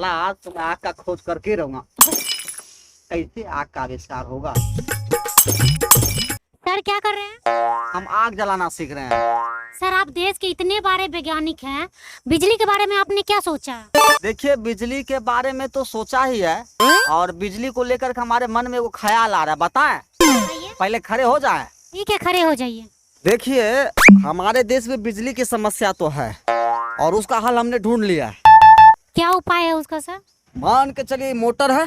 साला आज तो मैं आग का खोज करके रहूंगा। कैसे आग का आविष्कार होगा। सर क्या कर रहे हैं? हम आग जलाना सीख रहे हैं। सर आप देश के इतने बड़े वैज्ञानिक हैं, बिजली के बारे में आपने क्या सोचा? देखिए बिजली के बारे में तो सोचा ही है, और बिजली को लेकर के हमारे मन में वो ख्याल आ रहा है। बताएं? पहले खड़े हो जाएं। ठीक है, खड़े हो जाइए। देखिए हमारे देश में बिजली की समस्या तो है, और उसका हल हमने ढूंढ लिया है। क्या उपाय है उसका सर? मान के चलिए मोटर है,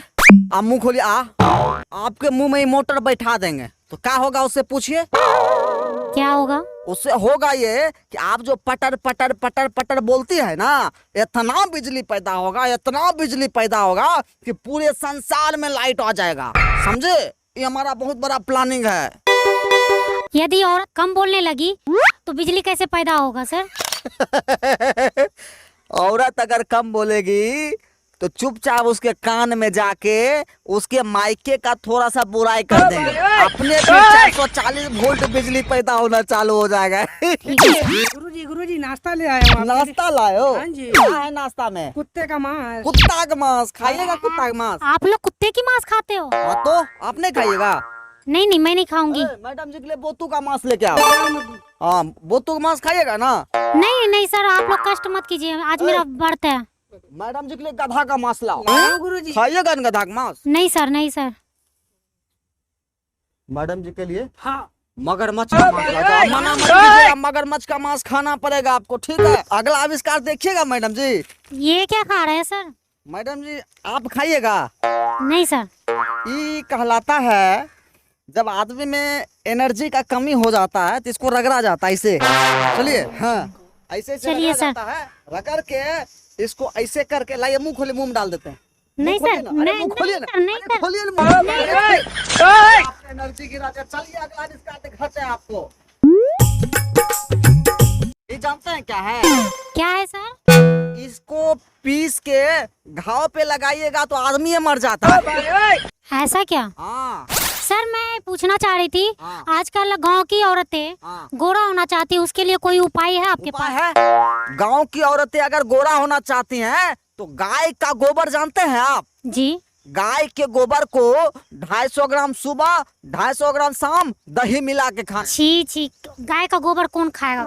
आप मुंह खोलिए। आपके मुंह में ही मोटर बैठा देंगे तो क्या होगा उससे पूछिए। क्या होगा? उससे होगा ये कि आप जो पटर पटर पटर पटर बोलती है ना, इतना बिजली पैदा होगा, इतना बिजली पैदा होगा कि पूरे संसार में लाइट आ जाएगा। समझे? ये हमारा बहुत बड़ा प्लानिंग है। यदि और कम बोलने लगी तो बिजली कैसे पैदा होगा सर? औरत अगर कम बोलेगी तो चुपचाप उसके कान में जाके उसके मायके का थोड़ा सा बुराई कर देंगे, अपने 440 वोल्ट बिजली पैदा होना चालू हो जाएगा। गुरुजी नाश्ता ले आया हूँ। नाश्ता लायो? हाँ जी। क्या है नाश्ता में? कुत्ते का मांस। कुत्ता का मांस खाइएगा? कुत्ता का मांस? आप लोग कुत्ते की मांस खाते हो? हाँ तो आप नहीं खाइएगा? नहीं, मैं नहीं खाऊंगी। मैडम जी के लिए बोतू का मांस लेके आओ। हाँ बोतू का मांस खाइएगा ना? नहीं सर, आप लोग कष्ट मत कीजिए, आज मेरा व्रत है। मैडम जी के लिए गधा का मांस लाओ। गुरुजी। खाइएगा ना गधा का मांस? नहीं सर। मैडम जी के लिए हाँ। मगरमच्छ का मांस लाओ। मना मत कीजिएगा, मगरमच्छ का मांस खाना पड़ेगा आपको, ठीक है? अगला आविष्कार देखिएगा मैडम जी। ये क्या खा रहे हैं सर? मैडम जी आप खाइएगा। नहीं सर। ये कहलाता है जब आदमी में एनर्जी का कमी हो जाता है तो इसको रगड़ा जाता है ऐसे। चलिए हाँ ऐसे चलिए सर। जाता है, रगड़ के इसको ऐसे करके लाइए, मुंह खोलिए, मुंह में डाल देते हैं। नहीं सर, नहीं खोलिए ना, सर, नहीं सर। खोलिए ना। एनर्जी गिरा दिया। चलिए अगला आविष्कार दिखाते हैं आपको। ये जानते हैं क्या है? क्या है सर? इसको पीस के घाव पे लगाइएगा तो आदमी मर जाता है। ऐसा क्या? हाँ सर मैं पूछना चाह रही थी, हाँ। आजकल गांव की औरतें हाँ। गोरा होना चाहती है, उसके लिए कोई उपाय है आपके उपाय पास? है। गांव की औरतें अगर गोरा होना चाहती हैं तो गाय का गोबर जानते हैं आप? जी। गाय के गोबर को 250 ग्राम सुबह, 250 ग्राम शाम दही मिला के खाएं। छी, गाय का गोबर कौन खाएगा?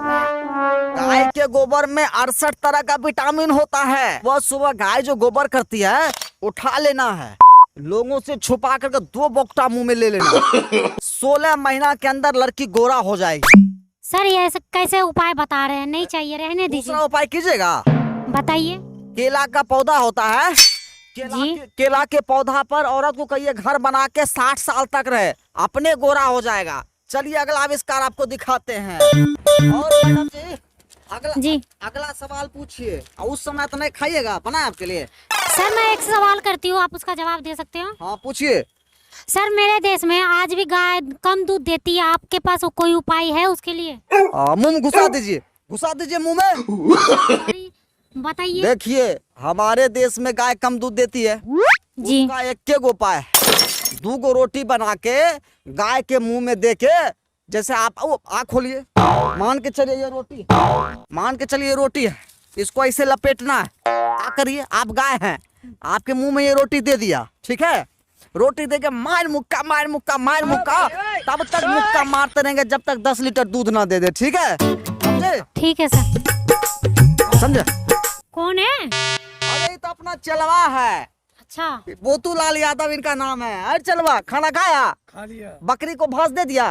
गाय के गोबर में 68 तरह का विटामिन होता है। वह सुबह गाय जो गोबर करती है उठा लेना है, लोगों से छुपा करके 2 बोक्टा मुंह में ले लेना। 16 महीना के अंदर लड़की गोरा हो जाएगी। सर ये ऐसे कैसे उपाय बता रहे हैं? नहीं चाहिए, रहने दीजिए। दूसरा उपाय कीजिएगा। बताइए। केला का पौधा होता है, जी। केला के पौधा पर औरत को कहिए घर बना के 60 साल तक रहे, अपने गोरा हो जाएगा। चलिए अगला आविष्कार आपको दिखाते हैं। और मैडम जी अगला सवाल पूछिए। उस समय तो नहीं खाइएगा, बनाए आपके लिए। सर मैं एक सवाल करती हूँ, आप उसका जवाब दे सकते हो? हाँ पूछिए। सर मेरे देश में आज भी गाय कम दूध देती है, आपके पास कोई उपाय है उसके लिए? मुंह में घुसा दीजिए मुंह में। बताइए। देखिए हमारे देश में गाय कम दूध देती है जी। उसका एक उपाय है, 2 रोटी बना के गाय के मुंह में दे के, जैसे आप आँख खोलिए, मान के चलिए ये रोटी है, इसको ऐसे लपेटना है। क्या करिए, आप गाय हैं, आपके मुंह में ये रोटी दे दिया, ठीक है? रोटी दे के मार मुक्का तब तक मुक्का मारते रहेंगे जब तक 10 लीटर दूध ना दे दे, ठीक है? समझे? ठीक है सर। समझे? कौन है? अरे ये तो अपना चलवा है। अच्छा। बोतूलाल यादव इनका नाम है। अरे चलवा खाना खाया? खा लिया। बकरी को भैंस दे दिया?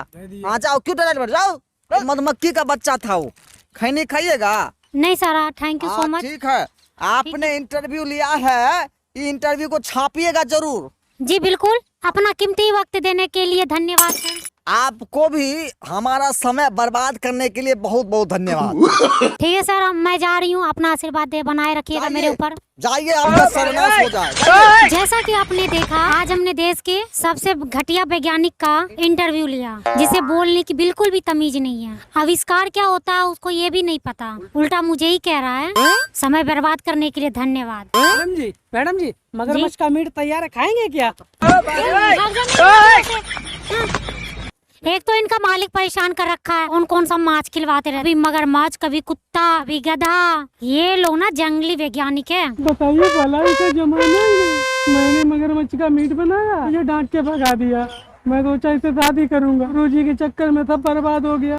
हाँ जाओ, क्यों टॉयलेट में जाओ। मधुमक्खी का बच्चा था वो, खैनी खाइएगा? नहीं sir, thank you so much. ठीक है, आपने इंटरव्यू लिया है, ये इंटरव्यू को छापिएगा जरूर। जी बिल्कुल, अपना कीमती वक्त देने के लिए धन्यवाद सर। आपको भी हमारा समय बर्बाद करने के लिए बहुत बहुत धन्यवाद। ठीक है सर, मैं जा रही हूँ, अपना आशीर्वाद बनाए रखिएगा मेरे ऊपर। जाइए, आपका सर्वनाश हो जाए। जैसा कि आपने देखा, आज हमने देश के सबसे घटिया वैज्ञानिक का इंटरव्यू लिया, जिसे बोलने की बिल्कुल भी तमीज नहीं है। आविष्कार क्या होता है उसको ये भी नहीं पता, उल्टा मुझे ही कह रहा है। समय बर्बाद करने के लिए धन्यवाद। मैडम जी मगरमच्छ का मीट तैयार है, खाएंगे क्या? एक तो इनका मालिक परेशान कर रखा है, उन कौन सा माछ खिलवाते रहे, कभी मगरमच्छ, कभी कुत्ता, कभी गधा। ये लोग ना जंगली वैज्ञानिक है। बताइए भलाई का जमाना ही नहीं। मैंने मगरमच्छ का मीट बनाया, मुझे डांट के भगा दिया। मैं सोचा इसे शादी करूंगा, गुरुजी के चक्कर में सब बर्बाद हो गया।